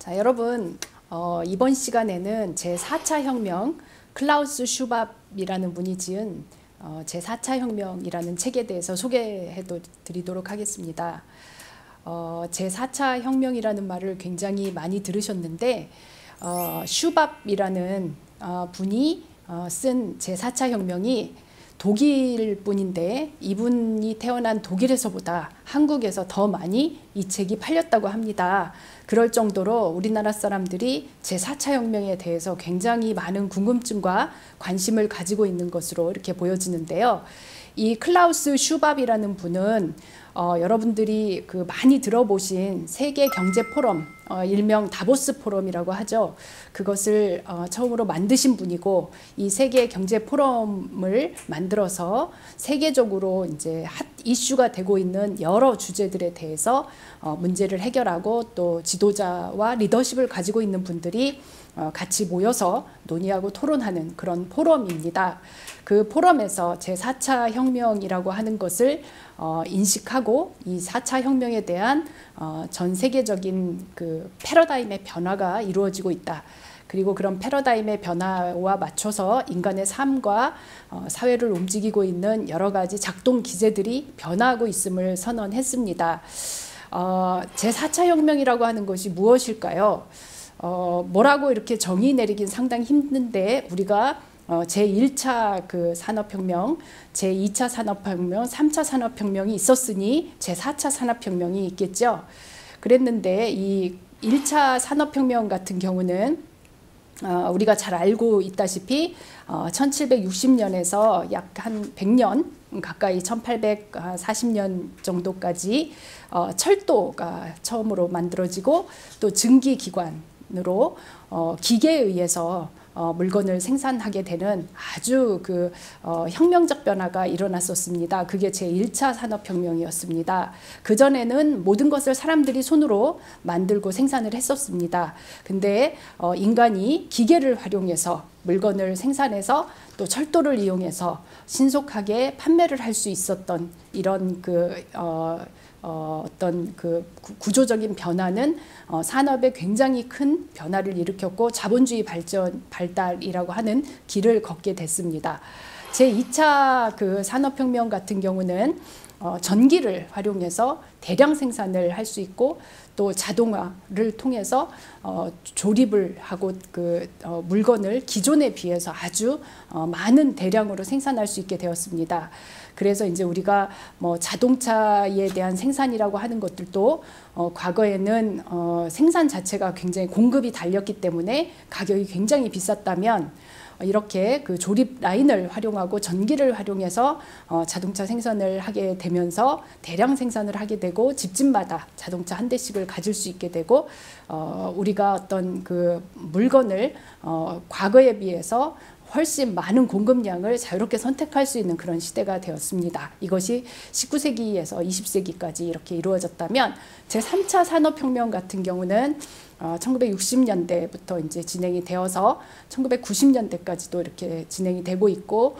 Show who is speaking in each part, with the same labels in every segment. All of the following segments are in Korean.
Speaker 1: 자, 여러분, 이번 시간에는 제4차 혁명, 클라우스 슈밥이라는 분이 지은 제4차 혁명이라는 책에 대해서 소개해 드리도록 하겠습니다. 제4차 혁명이라는 말을 굉장히 많이 들으셨는데 슈밥이라는 분이 쓴 제4차 혁명이 독일 분인데 이분이 태어난 독일에서보다 한국에서 더 많이 이 책이 팔렸다고 합니다. 그럴 정도로 우리나라 사람들이 제4차 혁명에 대해서 굉장히 많은 궁금증과 관심을 가지고 있는 것으로 이렇게 보여지는데요. 이 클라우스 슈밥이라는 분은 여러분들이 많이 들어보신 세계 경제 포럼, 일명 다보스 포럼이라고 하죠. 그것을 처음으로 만드신 분이고, 이 세계 경제 포럼을 만들어서 세계적으로 이제 핫 이슈가 되고 있는 여러 주제들에 대해서 문제를 해결하고 또 지도자와 리더십을 가지고 있는 분들이 같이 모여서 논의하고 토론하는 그런 포럼입니다. 그 포럼에서 제4차 혁명이라고 하는 것을 인식하고 이 4차 혁명에 대한 전 세계적인 그 패러다임의 변화가 이루어지고 있다. 그리고 그런 패러다임의 변화와 맞춰서 인간의 삶과 사회를 움직이고 있는 여러 가지 작동 기제들이 변화하고 있음을 선언했습니다. 제4차 혁명이라고 하는 것이 무엇일까요? 뭐라고 이렇게 정의 내리긴 상당히 힘든데 우리가 제1차 그 산업혁명, 제2차 산업혁명, 3차 산업혁명이 있었으니 제4차 산업혁명이 있겠죠. 그랬는데 이 1차 산업혁명 같은 경우는 우리가 잘 알고 있다시피 1760년에서 약 한 100년 가까이 1840년 정도까지 철도가 처음으로 만들어지고 또 증기기관으로 기계에 의해서 물건을 생산하게 되는 아주 혁명적 변화가 일어났었습니다. 그게 제1차 산업혁명이었습니다. 그전에는 모든 것을 사람들이 손으로 만들고 생산을 했었습니다. 근데 인간이 기계를 활용해서 물건을 생산해서 또 철도를 이용해서 신속하게 판매를 할 수 있었던 이런 어떤 구조적인 변화는 산업에 굉장히 큰 변화를 일으켰고 자본주의 발달이라고 하는 길을 걷게 됐습니다. 제2차 산업혁명 같은 경우는 전기를 활용해서 대량 생산을 할 수 있고 또 자동화를 통해서 조립을 하고 물건을 기존에 비해서 아주 많은 대량으로 생산할 수 있게 되었습니다. 그래서 이제 우리가 자동차에 대한 생산이라고 하는 것들도 과거에는 생산 자체가 굉장히 공급이 달렸기 때문에 가격이 굉장히 비쌌다면 이렇게 조립 라인을 활용하고 전기를 활용해서 자동차 생산을 하게 되면서 대량 생산을 하게 되고 집집마다 자동차 한 대씩을 가질 수 있게 되고 우리가 어떤 물건을 과거에 비해서 훨씬 많은 공급량을 자유롭게 선택할 수 있는 그런 시대가 되었습니다. 이것이 19세기에서 20세기까지 이렇게 이루어졌다면 제3차 산업혁명 같은 경우는 1960년대부터 이제 진행이 되어서 1990년대까지도 이렇게 진행이 되고 있고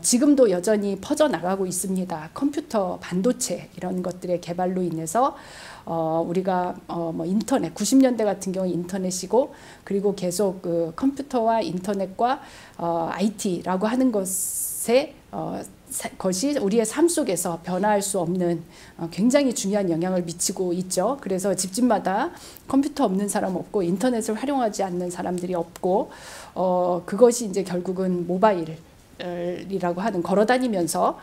Speaker 1: 지금도 여전히 퍼져나가고 있습니다. 컴퓨터, 반도체 이런 것들의 개발로 인해서 우리가 인터넷, 90년대 같은 경우 인터넷이고 그리고 계속 컴퓨터와 인터넷과 IT라고 하는 것이 우리의 삶 속에서 변화할 수 없는 굉장히 중요한 영향을 미치고 있죠. 그래서 집집마다 컴퓨터 없는 사람 없고 인터넷을 활용하지 않는 사람들이 없고 그것이 이제 결국은 모바일이라고 하는 걸어다니면서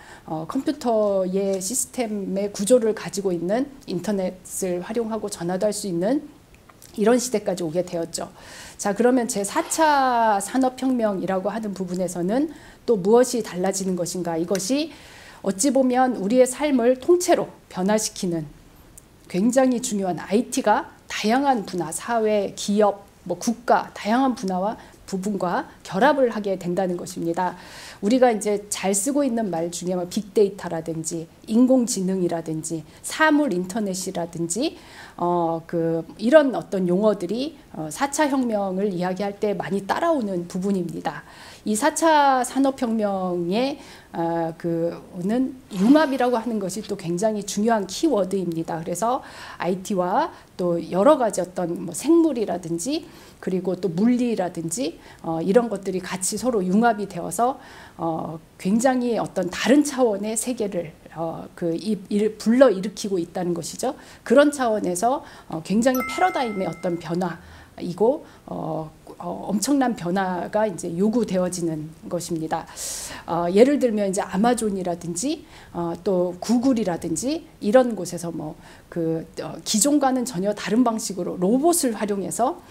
Speaker 1: 컴퓨터의 시스템의 구조를 가지고 있는 인터넷을 활용하고 전화도 할 수 있는 이런 시대까지 오게 되었죠. 자, 그러면 제4차 산업혁명이라고 하는 부분에서는 또 무엇이 달라지는 것인가? 이것이 어찌 보면 우리의 삶을 통째로 변화시키는 굉장히 중요한 IT가 다양한 분야, 사회, 기업, 국가, 다양한 분야와 부분과 결합을 하게 된다는 것입니다. 우리가 이제 잘 쓰고 있는 말 중에 빅데이터라든지 인공지능이라든지 사물 인터넷이라든지 이런 어떤 용어들이 4차 혁명을 이야기할 때 많이 따라오는 부분입니다. 이 4차 산업혁명의 는 융합이라고 하는 것이 또 굉장히 중요한 키워드입니다. 그래서 IT와 또 여러 가지 어떤 뭐 생물이라든지 그리고 또 물리라든지 이런 것들이 같이 서로 융합이 되어서 굉장히 어떤 다른 차원의 세계를 불러일으키고 있다는 것이죠. 그런 차원에서 굉장히 패러다임의 어떤 변화이고 엄청난 변화가 이제 요구되어지는 것입니다. 예를 들면 이제 아마존이라든지 또 구글이라든지 이런 곳에서 기존과는 전혀 다른 방식으로 로봇을 활용해서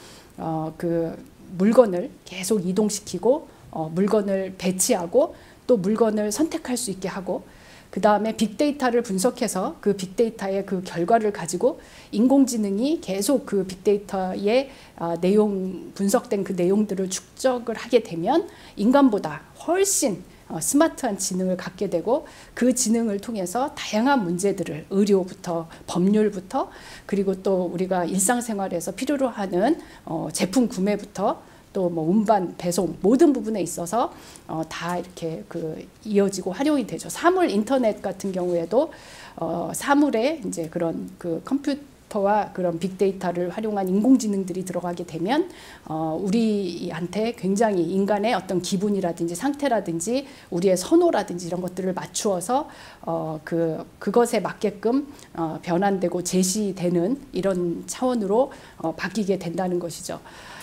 Speaker 1: 물건을 계속 이동시키고 물건을 배치하고 또 물건을 선택할 수 있게 하고 그 다음에 빅데이터를 분석해서 그 빅데이터의 그 결과를 가지고 인공지능이 계속 그 빅데이터의 분석된 그 내용들을 축적을 하게 되면 인간보다 훨씬 스마트한 지능을 갖게 되고 그 지능을 통해서 다양한 문제들을 의료부터 법률부터 그리고 또 우리가 일상생활에서 필요로 하는 제품 구매부터 또 뭐 운반, 배송 모든 부분에 있어서 다 이렇게 이어지고 활용이 되죠. 사물 인터넷 같은 경우에도 사물에 이제 그런 컴퓨터와 그런 빅데이터를 활용한 인공지능들이 들어가게 되면 우리한테 굉장히 인간의 어떤 기분이라든지 상태라든지 우리의 선호라든지 이런 것들을 맞추어서 그것에 맞게끔 변환되고 제시되는 이런 차원으로 바뀌게 된다는 것이죠.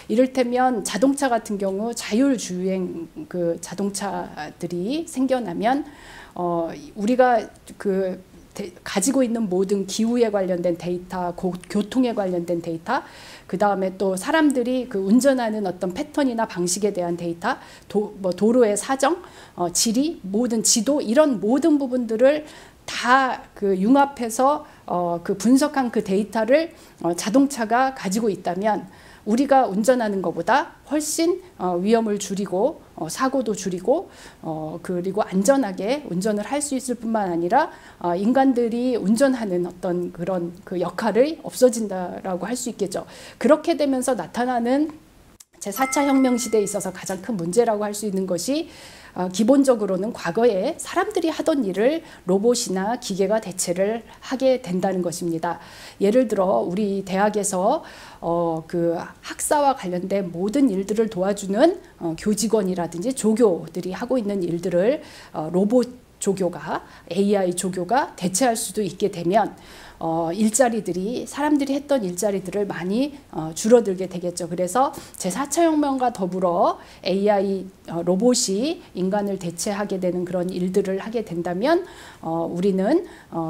Speaker 1: 이를테면 자동차 같은 경우 자율주행 자동차들이 생겨나면 우리가 가지고 있는 모든 기후에 관련된 데이터, 교통에 관련된 데이터, 그 다음에 또 사람들이 운전하는 어떤 패턴이나 방식에 대한 데이터, 도로의 사정, 지리, 모든 지도 이런 모든 부분들을 다 융합해서 분석한 그 데이터를 자동차가 가지고 있다면 우리가 운전하는 것보다 훨씬 위험을 줄이고 사고도 줄이고 그리고 안전하게 운전을 할 수 있을 뿐만 아니라 인간들이 운전하는 어떤 그런 역할이 없어진다라고 할 수 있겠죠. 그렇게 되면서 나타나는 제4차 혁명 시대에 있어서 가장 큰 문제라고 할 수 있는 것이 기본적으로는 과거에 사람들이 하던 일을 로봇이나 기계가 대체를 하게 된다는 것입니다. 예를 들어 우리 대학에서 학사와 관련된 모든 일들을 도와주는 교직원이라든지 조교들이 하고 있는 일들을 로봇 조교가 AI 조교가 대체할 수도 있게 되면 일자리들이 사람들이 했던 일자리들을 많이 줄어들게 되겠죠. 그래서 제4차 혁명과 더불어 AI 로봇이 인간을 대체하게 되는 그런 일들을 하게 된다면 우리는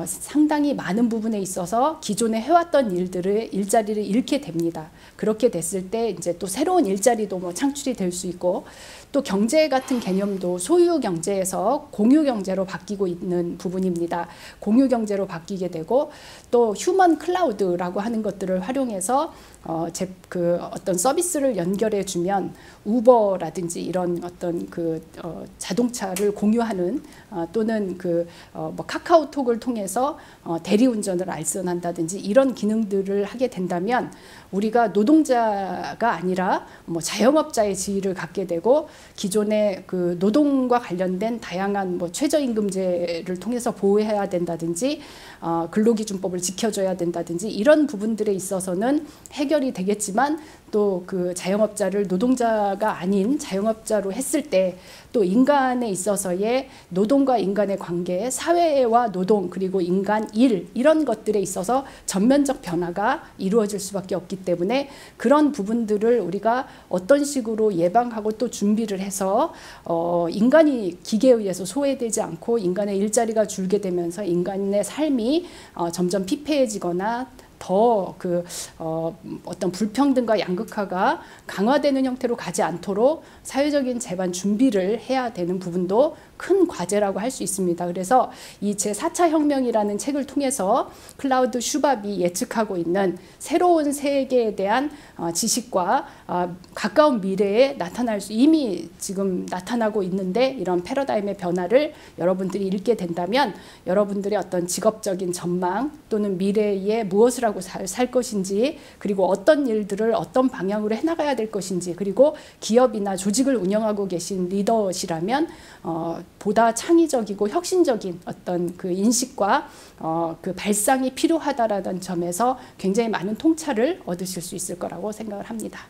Speaker 1: 상당히 많은 부분에 있어서 기존에 해왔던 일자리를 잃게 됩니다. 그렇게 됐을 때 이제 또 새로운 일자리도 창출이 될 수 있고 또 경제 같은 개념도 소유 경제에서 공유 경제로 바뀌고 있는 부분입니다. 공유 경제로 바뀌게 되고 또 휴먼 클라우드라고 하는 것들을 활용해서 어떤 서비스를 연결해 주면 우버라든지 이런 어떤 자동차를 공유하는 또는 카카오톡을 통해서 대리운전을 알선한다든지 이런 기능들을 하게 된다면 우리가 노동자가 아니라 자영업자의 지위를 갖게 되고 기존의 노동과 관련된 다양한 최저임금제를 통해서 보호해야 된다든지 근로기준법을 지켜줘야 된다든지 이런 부분들에 있어서는 해결이 되겠지만 또 자영업자를 노동자가 아닌 자영업자로 했을 때 또 인간에 있어서의 노동과 인간의 관계, 사회와 노동 그리고 인간 일 이런 것들에 있어서 전면적 변화가 이루어질 수밖에 없기 때문에 그런 부분들을 우리가 어떤 식으로 예방하고 또 준비를 해서 인간이 기계에 의해서 소외되지 않고 인간의 일자리가 줄게 되면서 인간의 삶이 점점 피폐해지거나 더 어떤 불평등과 양극화가 강화되는 형태로 가지 않도록 사회적인 재반 준비를 해야 되는 부분도 큰 과제라고 할 수 있습니다. 그래서 이 제4차 혁명이라는 책을 통해서 클라우드 슈밥이 예측하고 있는 새로운 세계에 대한 지식과 가까운 미래에 이미 지금 나타나고 있는데, 이런 패러다임의 변화를 여러분들이 읽게 된다면 여러분들의 어떤 직업적인 전망 또는 미래에 무엇을 하고 살 것인지, 그리고 어떤 일들을 어떤 방향으로 해나가야 될 것인지, 그리고 기업이나 조직을 운영하고 계신 리더시라면 보다 창의적이고 혁신적인 어떤 그 인식과 그 발상이 필요하다라는 점에서 굉장히 많은 통찰을 얻으실 수 있을 거라고 생각을 합니다.